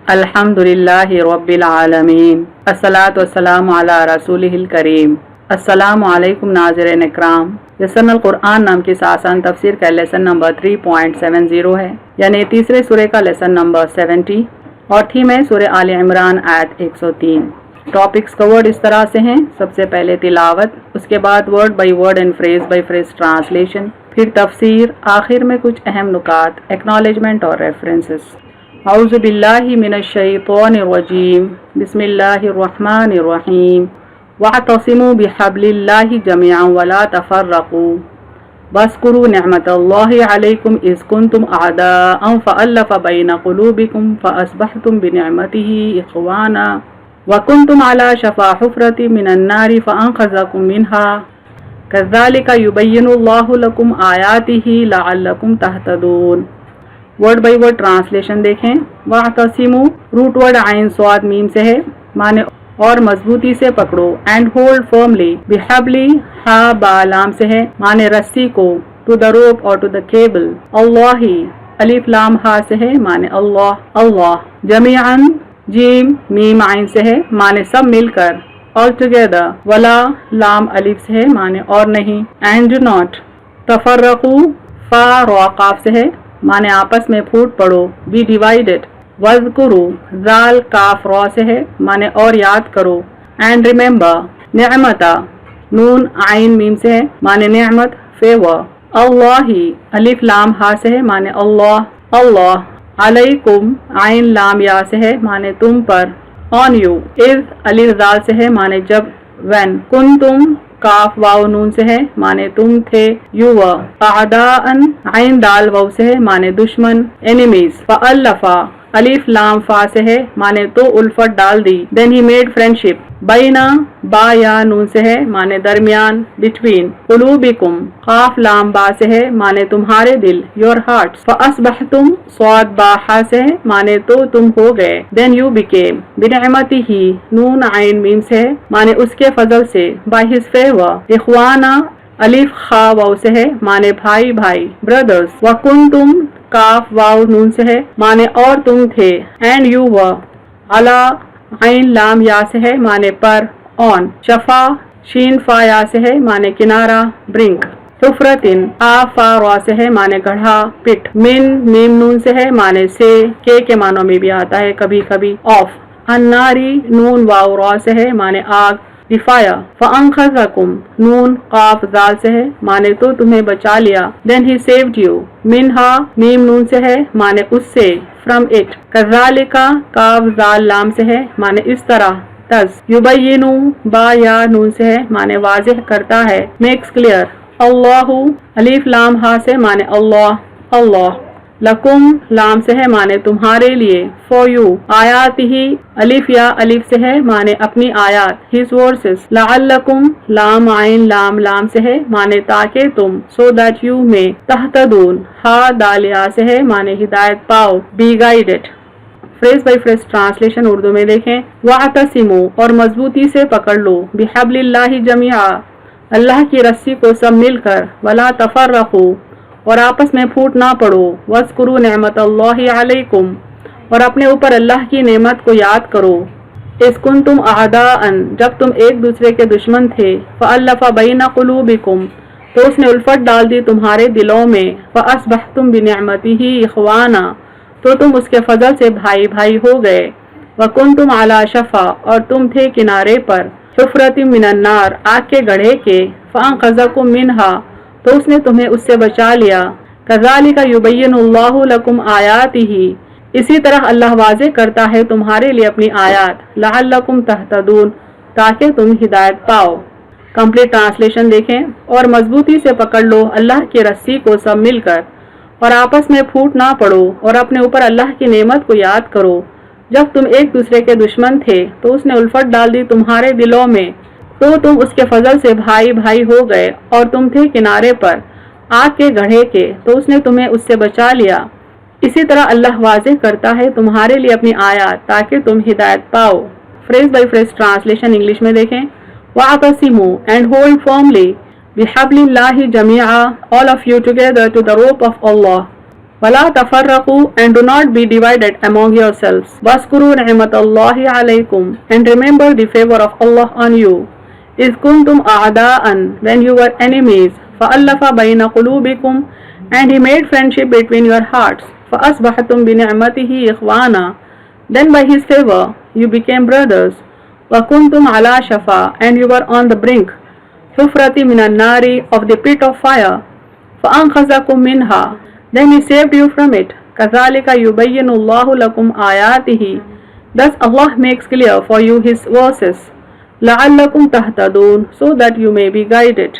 الحمدللہ رب العالمین الصلاۃ والسلام علی رسولہ الکریم۔ السلام علیکم ناظرین اکرام۔ یسن القرآن نام کی آسان تفسیر کا لیسن نمبر 3.70 ہے، یعنی تیسرے سورے کا لیسن نمبر 70 اور تھیم ہے سورہ آل عمران آیت 103۔ ٹاپکس کورڈ اس طرح سے ہیں: سب سے پہلے تلاوت، اس کے بعد word by word and phrase by phrase translation, پھر تفسیر، آخر میں کچھ اہم نکات، ایکنالجمنٹ اور ریفرنسز۔ اعوذ باللہ من الشیطان الرجیم، بسم اللہ الرحمن الرحیم۔ واعتصموا بحبل اللہ جميعا ولا تفرقوا واذکروا نعمت اللہ علیکم اذ کنتم اعداء فألف بین قلوبکم فاصبحتم بنعمتہ اخوانا وکنتم علی شفا حفرۃ من النار فانقذکم منها کذالک یبین اللہ لکم آیاتہ لعلکم تہتدون۔ ورڈ بائی ورڈ ٹرانسلیشن دیکھیں۔ واعتصموا روٹ ورڈ عین صاد میم سے ہے، معنی اور مضبوطی سے پکڑو، اینڈ ہولڈ فرملی، بحبلی ہا با لام سے ہے، معنی رسی کو، ٹو دا روپ اور ٹو دا کیبل، اللہ الف لام ہا سے ہے، معنی اللہ اللہ، جمیعاً جیم میم عین سے ہے، معنی سب مل کر، all together، ولا لام الف سے ہے، معنی اور نہیں، اینڈ ڈو ناٹ، تفرقو فا را قاف سے ہے، معنی آپس میں پھوٹ پڑو، بی ڈیوائیڈڈ، وذکرو ذال کاف را سے ہے، معنی اور یاد کرو، اینڈ ریممبر نعمتا نون عین میم سے ہے، معنی نعمت فیور، اللہ الف لام ہا سے ہے، معنی اللہ اللہ، علیکم عین لام یا سے ہے، معنی تم پر، آن یو اذ الف ذال سے ہے، معنی جب، وین، کنتم کاف واو نون سے ہے، معنی تم تھے، یو ور، اعداء عین دال واو سے ہے، معنی دشمن، اینیمیز، فالفا الف لام فا سے ہے، معنی تو الفت ڈال دی، دین ہی میڈ فرینڈشپ، بینا با یا نون سے ہے، معنی درمیان، بٹوین، قلوبکم قاف لام با سے ہے، معنی تمہارے دل، یور ہارٹس، فاصبحتم صاد با ہا سے ہے، معنی تو تم ہو گئے، دین یو بیکیم، بنعمتہ نون عین میم سے ہے، معنی اس کے فضل سے، بائی ہز فیور، اخوانا الف خا واو سے ہے، معنی بھائی بھائی، بردرز، وکنتم کاف واو نون سے ہے، معنی اور تم تھے، اینڈ یو ور، علا عین لام یا سے ہے، معنی پر، آن، شفا شین فا یا سے ہے، معنی کنارہ، برنک، حفرتن آ فا را سے ہے، معنی گڑھا، پٹ، من میم نون سے ہے، معنی سے، کے معنوں میں بھی آتا ہے کبھی کبھی، آف، الناری نون واو را سے ہے، معنی آگ، دفایا، فانقذکم نون قاف ذال سے ہے، معنی تو تمہیں بچا لیا، دین ہی سیوڈ یو، منہا میم نون سے ہے، معنی اس سے، فرام اٹ، کذالکا کاف ذال لام سے ہے، معنی اس طرح، تز، یبینو با یا نون سے ہے، معنی واضح کرتا ہے، میکس کلیئر، اللہ الف لام ہا سے، معنی اللہ اللہ، لکم لام سے ہے، معنی تمہارے لیے، فور یو آیات ہی الف یا الف سے ہے، معنی اپنی آیات، ہز ورسز، لعلکم لام عین لام لام سے ہے، معنی تاکہ تم، سو دیٹ یو میں، تہتدون ہا دال یا سے ہے، معنی ہدایت پاؤ، be guided. Phrase by phrase translation Urdu میں دیکھیں۔ واعتصموا اور مضبوطی سے پکڑ لو، بحبل اللہ جمیعا اللہ کی رسی کو سب مل کر، ولا تفرقوا اور آپس میں پھوٹ نہ پڑو، وَاذْكُرُوا نعمت اللہ علیکم اور اپنے اوپر اللہ کی نعمت کو یاد کرو، اِذْ كُنْتُمْ أَعْدَاءً جب تم ایک دوسرے کے دشمن تھے، فَأَلَّفَ بَيْنَ قُلُوبِكُمْ تو اس نے الفت ڈال دی تمہارے دلوں میں، فَأَصْبَحْتُمْ بِنِعْمَتِهِ إِخْوَانًا تو تم اس کے فضل سے بھائی بھائی ہو گئے، وَكُنْتُمْ عَلَى شَفَا اور تم تھے کنارے پر، حُفْرَةٍ مِّنَ النَّارِ آگ کے گڑھے کے، فَأَنْقَذَكُم مِّنْهَا تو اس نے تمہیں اس سے بچا لیا، کذالک یبین اللہ لکم آیاتہ اسی طرح اللہ واضح کرتا ہے تمہارے لیے اپنی آیات، لعلکم تہتدون تاکہ تم ہدایت پاؤ۔ کمپلیٹ ٹرانسلیشن دیکھیں۔ اور مضبوطی سے پکڑ لو اللہ کی رسی کو سب مل کر، اور آپس میں پھوٹ نہ پڑو، اور اپنے اوپر اللہ کی نعمت کو یاد کرو، جب تم ایک دوسرے کے دشمن تھے تو اس نے الفت ڈال دی تمہارے دلوں میں، تو تم اس کے فضل سے بھائی بھائی ہو گئے، اور تم تھے کنارے پر آگ کے گڑھے کے، تو اس نے تمہیں اس سے بچا لیا۔ اسی طرح اللہ واضح کرتا ہے تمہارے لیے اپنی آیات تاکہ تم ہدایت پاؤ۔ Phrase by phrase translation English میں دیکھیں۔ وَاعْتَصِمُوا and hold firmly بِحَبْلِ اللَّهِ جَمِيعًا all of you together to the rope of Allah وَلَا تَفَرَّقُوا and do not be divided among yourselves. وَاذْكُرُوا نِعْمَةَ اللَّهِ عَلَيْكُمْ and remember the favor of Allah on you. إِذْ كُنْتُمْ أَعْدَاءً when you were enemies. فَأَلَّفَ بَيْنَ قُلُوبِكُمْ and He made friendship between your hearts. فَأَصْبَحْتُمْ بِنِعْمَتِهِ إِخْوَانًا then by His favor you became brothers. وَكُنْتُمْ عَلَى شَفَا and you were on the brink. حُفْرَةٍ مِنَ النَّارِ of the pit of fire. فَأَنْقَذَكُمْ مِنْهَا then He saved you from it. كَذَلِكَ يُبَيِّنُ اللَّهُ لَكُمْ آيَاتِهِ thus Allah makes clear for you His verses. لَعَلَّكُمْ تَهْتَدُونَ so that you may be guided.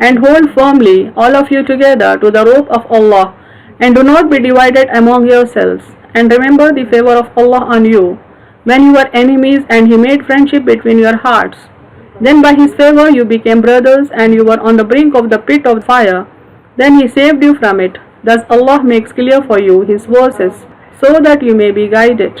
And hold firmly all of you together to the rope of Allah and do not be divided among yourselves. And remember the favor of Allah on you when you were enemies and He made friendship between your hearts. Then by His favor you became brothers and you were on the brink of the pit of fire. Then He saved you from it. Thus Allah makes clear for you His verses so that you may be guided.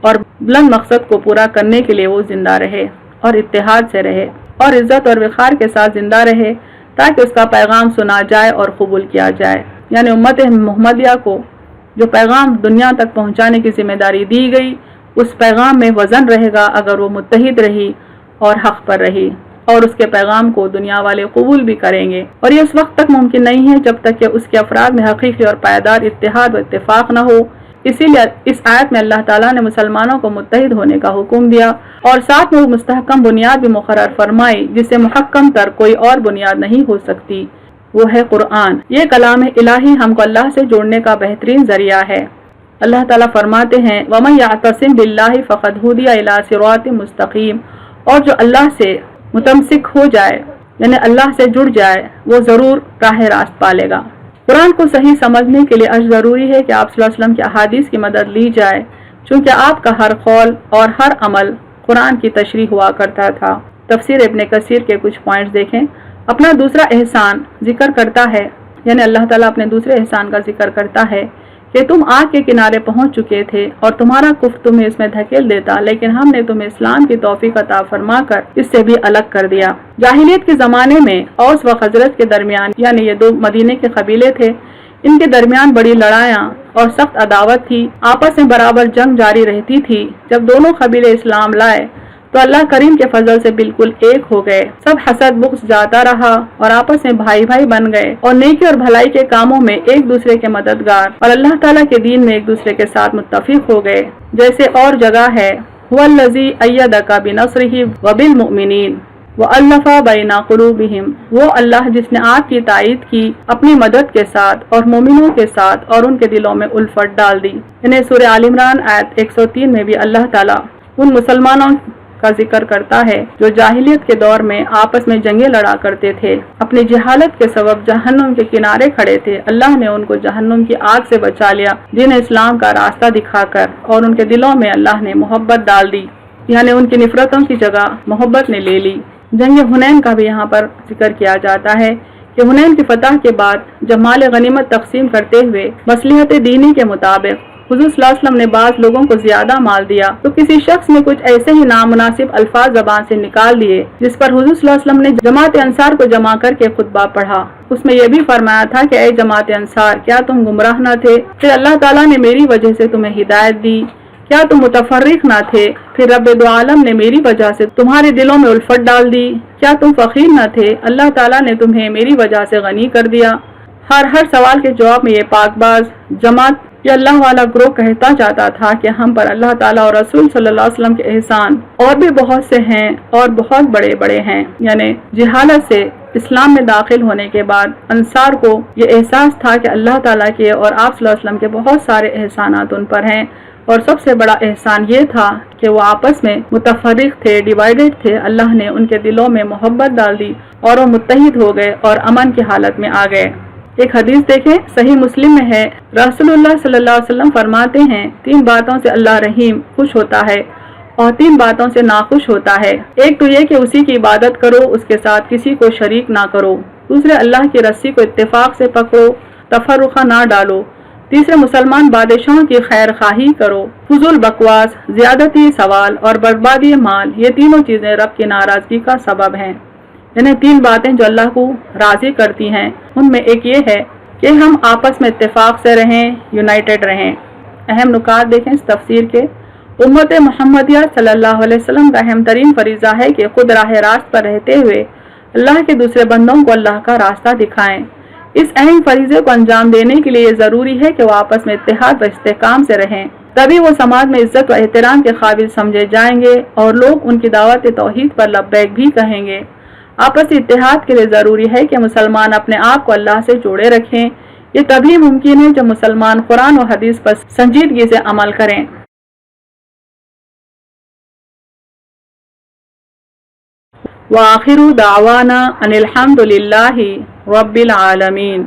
اور بلند مقصد کو پورا کرنے کے لیے وہ زندہ رہے اور اتحاد سے رہے اور عزت اور وقار کے ساتھ زندہ رہے تاکہ اس کا پیغام سنا جائے اور قبول کیا جائے۔ یعنی امت محمدیہ کو جو پیغام دنیا تک پہنچانے کی ذمہ داری دی گئی، اس پیغام میں وزن رہے گا اگر وہ متحد رہی اور حق پر رہی، اور اس کے پیغام کو دنیا والے قبول بھی کریں گے۔ اور یہ اس وقت تک ممکن نہیں ہے جب تک کہ اس کے افراد میں حقیقی اور پائیدار اتحاد و اتفاق نہ ہو۔ اسی لیے اس آیت میں اللہ تعالیٰ نے مسلمانوں کو متحد ہونے کا حکم دیا اور ساتھ میں وہ مستحکم بنیاد بھی مقرر فرمائی جس سے محکم تر کوئی اور بنیاد نہیں ہو سکتی، وہ ہے قرآن۔ یہ کلام الہی ہم کو اللہ سے جوڑنے کا بہترین ذریعہ ہے۔ اللہ تعالیٰ فرماتے ہیں وَمَن يَعْتَصِم بِاللَّهِ فَقَدْ هُدِيَ إِلَىٰ صِرَاطٍ مُسْتَقِيمٍ، اور جو اللہ سے متمسک ہو جائے یعنی اللہ سے جڑ جائے وہ ضرور راہ راست پالے گا۔ قرآن کو صحیح سمجھنے کے لیے ضروری ہے کہ آپ صلی اللہ علیہ وسلم کی احادیث کی مدد لی جائے، چونکہ آپ کا ہر قول اور ہر عمل قرآن کی تشریح ہوا کرتا تھا۔ تفسیر ابن کثیر کے کچھ پوائنٹس دیکھیں۔ اپنا دوسرا احسان ذکر کرتا ہے، یعنی اللہ تعالیٰ اپنے دوسرے احسان کا ذکر کرتا ہے کہ تم آگ کے کنارے پہنچ چکے تھے اور تمہارا کفر تمہیں اس میں دھکیل دیتا، لیکن ہم نے تمہیں اسلام کی توفیق عطا فرما کر اس سے بھی الگ کر دیا۔ جاہلیت کے زمانے میں اوس و خزرج کے درمیان، یعنی یہ دو مدینے کے قبیلے تھے، ان کے درمیان بڑی لڑائیاں اور سخت عداوت تھی، آپس میں برابر جنگ جاری رہتی تھی۔ جب دونوں قبیلے اسلام لائے تو اللہ کریم کے فضل سے بالکل ایک ہو گئے، سب حسد بغض جاتا رہا اور آپس میں بھائی بھائی بن گئے اور نیکی اور بھلائی کے کاموں میں ایک دوسرے کے مددگار اور اللہ تعالیٰ کے دین میں ایک دوسرے کے ساتھ متفق ہو گئے۔ جیسے اور جگہ ہے هُوَ الَّذِي أَيَّدَكَ بِنَصْرِهِ وَبِالْمُؤْمِنِينَ وَأَلَّفَ بَيْنَ قُلُوبِهِمْ، وہ اللہ جس نے آپ کی تائید کی اپنی مدد کے ساتھ اور مومنوں کے ساتھ اور ان کے دلوں میں الفت ڈال دی۔ انہیں سورہ آل عمران آیت 103 میں بھی اللہ تعالیٰ ان مسلمانوں کا ذکر کرتا ہے جو جاہلیت کے دور میں آپس میں جنگیں لڑا کرتے تھے، اپنی جہالت کے سبب جہنم کے کنارے کھڑے تھے۔ اللہ نے ان کو جہنم کی آگ سے بچا لیا دین اسلام کا راستہ دکھا کر، اور ان کے دلوں میں اللہ نے محبت ڈال دی، یعنی ان کی نفرتوں کی جگہ محبت نے لے لی۔ جنگ حنین کا بھی یہاں پر ذکر کیا جاتا ہے کہ حنین کی فتح کے بعد جب مال غنیمت تقسیم کرتے ہوئے مصلحت دینی کے مطابق حضور صلی اللہ علیہ وسلم نے بعض لوگوں کو زیادہ مال دیا تو کسی شخص نے کچھ ایسے ہی نامناسب الفاظ زبان سے نکال دیے جس پر حضور صلی اللہ علیہ وسلم نے جماعت انصار کو جمع کر کے خطبہ پڑھا۔ اس میں یہ بھی فرمایا تھا کہ اے جماعت انصار، کیا تم گمراہ نہ تھے؟ پھر اللہ تعالیٰ نے میری وجہ سے تمہیں ہدایت دی۔ کیا تم متفرق نہ تھے؟ پھر رب دو عالم نے میری وجہ سے تمہارے دلوں میں الفت ڈال دی۔ کیا تم فقیر نہ تھے؟ اللہ تعالیٰ نے تمہیں میری وجہ سے غنی کر دیا۔ ہر سوال کے جواب میں یہ پاک باز جماعت یہ اللہ والا گروہ کہتا جاتا تھا کہ ہم پر اللہ تعالیٰ اور رسول صلی اللہ علیہ وسلم کے احسان اور بھی بہت سے ہیں اور بہت بڑے بڑے ہیں۔ یعنی جہالت سے اسلام میں داخل ہونے کے بعد انصار کو یہ احساس تھا کہ اللہ تعالیٰ کے اور آپ صلی اللہ علیہ وسلم کے بہت سارے احسانات ان پر ہیں، اور سب سے بڑا احسان یہ تھا کہ وہ آپس میں متفرق تھے، ڈیوائیڈڈ تھے۔ اللہ نے ان کے دلوں میں محبت ڈال دی اور وہ متحد ہو گئے اور امن کی حالت میں آ گئے۔ ایک حدیث دیکھیں، صحیح مسلم میں ہے، رسول اللہ صلی اللہ علیہ وسلم فرماتے ہیں 3 باتوں سے اللہ رحیم خوش ہوتا ہے اور 3 باتوں سے ناخوش ہوتا ہے۔ ایک تو یہ کہ اسی کی عبادت کرو، اس کے ساتھ کسی کو شریک نہ کرو۔ دوسرے، اللہ کی رسی کو اتفاق سے پکڑو، تفرقہ نہ ڈالو۔ تیسرے، مسلمان بادشاہوں کی خیر خواہی کرو۔ فضول بکواس، زیادتی سوال اور بربادی مال، یہ تینوں چیزیں رب کی ناراضگی کا سبب ہیں۔ انہیں 3 باتیں جو اللہ کو راضی کرتی ہیں، ان میں ایک یہ ہے کہ ہم آپس میں اتفاق سے رہیں، یونائٹڈ رہیں۔ اہم نکات دیکھیں اس تفسیر کے۔ امت محمدیہ صلی اللہ علیہ وسلم کا اہم ترین فریضہ ہے کہ خود راہ راست پر رہتے ہوئے اللہ کے دوسرے بندوں کو اللہ کا راستہ دکھائیں۔ اس اہم فریضے کو انجام دینے کے لیے یہ ضروری ہے کہ وہ آپس میں اتحاد و استحکام سے رہیں، تبھی وہ سماج میں عزت و احترام کے قابل سمجھے جائیں گے اور لوگ ان کی دعوت توحید پر لبیک بھی کہیں گے۔ آپسی اتحاد کے لیے ضروری ہے کہ مسلمان اپنے آپ کو اللہ سے جوڑے رکھیں۔ یہ تبھی ممکن ہے جب مسلمان قرآن و حدیث پر سنجیدگی سے عمل کریں۔ وآخر دعوانا ان الحمد للہ رب العالمین۔